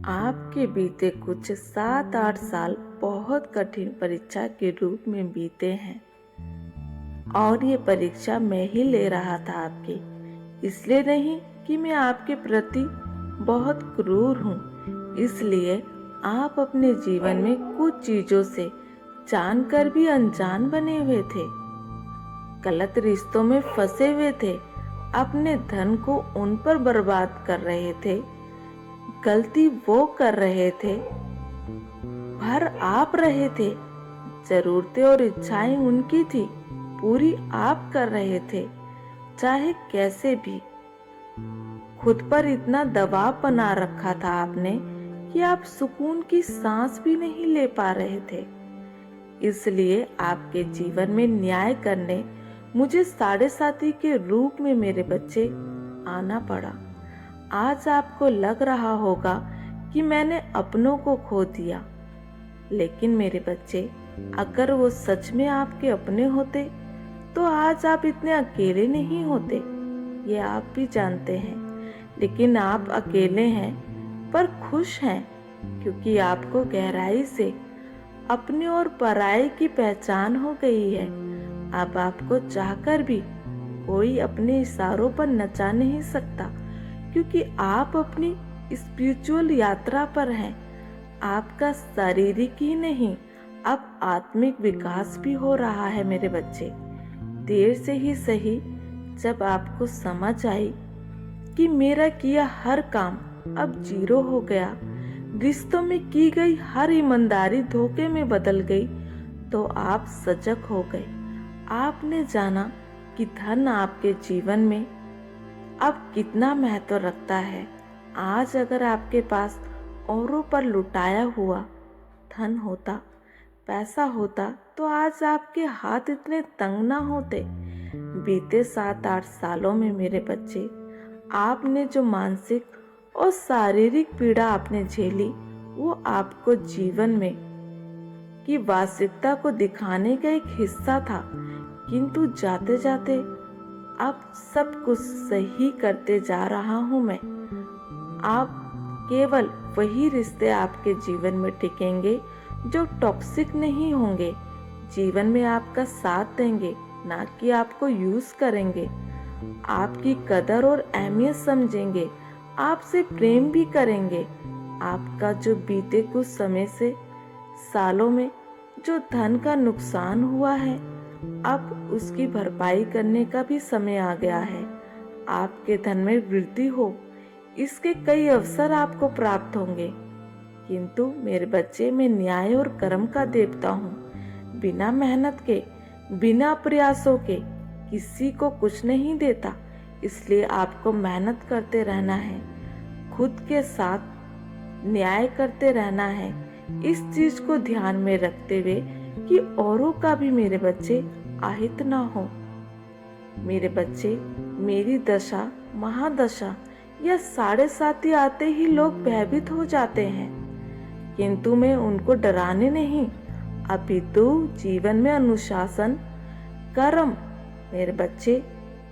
आपके बीते कुछ 7-8 साल बहुत कठिन परीक्षा के रूप में बीते हैं और ये परीक्षा मैं ही ले रहा था आपकी। इसलिए नहीं कि मैं आपके प्रति बहुत क्रूर हूँ, इसलिए आप अपने जीवन में कुछ चीजों से जानकर भी अनजान बने हुए थे, गलत रिश्तों में फंसे हुए थे, अपने धन को उन पर बर्बाद कर रहे थे। गलती वो कर रहे थे, भर आप रहे थे, जरूरतें और इच्छाएं उनकी थी, पूरी आप कर रहे थे। चाहे कैसे भी खुद पर इतना दबाव बना रखा था आपने कि आप सुकून की सांस भी नहीं ले पा रहे थे। इसलिए आपके जीवन में न्याय करने मुझे साढ़े साथी के रूप में मेरे बच्चे आना पड़ा। आज आपको लग रहा होगा कि मैंने अपनों को खो दिया, लेकिन मेरे बच्चे, अगर वो सच में आपके अपने होते तो आज आप इतने अकेले नहीं होते। ये आप भी जानते हैं, लेकिन आप अकेले हैं पर खुश हैं, क्योंकि आपको गहराई से अपने और पराये की पहचान हो गई है। अब आपको चाहकर भी कोई अपने इशारों पर नचा नहीं सकता, क्योंकि आप अपनी स्पिरिचुअल यात्रा पर हैं। आपका शारीरिक ही नहीं, अब आत्मिक विकास भी हो रहा है मेरे बच्चे। देर से ही सही, जब आपको समझ आई कि मेरा किया हर काम अब जीरो हो गया, रिश्तों में की गई हर ईमानदारी धोखे में बदल गई, तो आप सजग हो गए। आपने जाना कि धन आपके जीवन में अब कितना महत्व रखता है। आज अगर आपके पास औरों पर लुटाया हुआ धन होता, पैसा होता, तो आज आपके हाथ इतने तंग ना होते। बीते 7-8 सालों में मेरे बच्चे, आपने जो मानसिक और शारीरिक पीड़ा आपने झेली, वो आपको जीवन में की वास्तविकता को दिखाने का एक हिस्सा था। किंतु जाते जाते अब सब कुछ सही करते जा रहा हूँ मैं। आप केवल वही रिश्ते आपके जीवन में टिकेंगे जो टॉक्सिक नहीं होंगे, जीवन में आपका साथ देंगे, ना कि आपको यूज करेंगे। आपकी कदर और अहमियत समझेंगे, आपसे प्रेम भी करेंगे। आपका जो बीते कुछ समय से सालों में जो धन का नुकसान हुआ है, अब उसकी भरपाई करने का भी समय आ गया है। आपके धन में वृद्धि हो, इसके कई अवसर आपको प्राप्त होंगे। किंतु मेरे बच्चे, मैं न्याय और कर्म का देवता हूँ। बिना मेहनत के, बिना प्रयासों के किसी को कुछ नहीं देता। इसलिए आपको मेहनत करते रहना है, खुद के साथ न्याय करते रहना है, इस चीज को ध्यान में रखते हुए कि औरों का भी मेरे बच्चे आहित ना हो। मेरे बच्चे, मेरी दशा महादशा या 7.5 आते ही लोग भयभीत हो जाते हैं, किंतु मैं उनको डराने नहीं, अपितु जीवन में अनुशासन, कर्म, मेरे बच्चे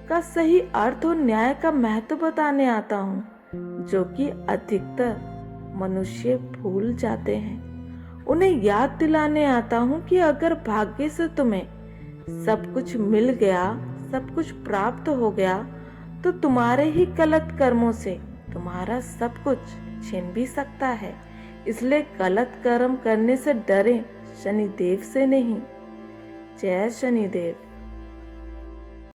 का सही अर्थ और न्याय का महत्व बताने आता हूँ, जो कि अधिकतर मनुष्य भूल जाते हैं। उन्हें याद दिलाने आता हूँ कि अगर भाग्य से तुम्हें सब कुछ मिल गया, सब कुछ प्राप्त हो गया, तो तुम्हारे ही गलत कर्मों से तुम्हारा सब कुछ छीन भी सकता है। इसलिए गलत कर्म करने से डरें, शनिदेव से नहीं। जय शनिदेव।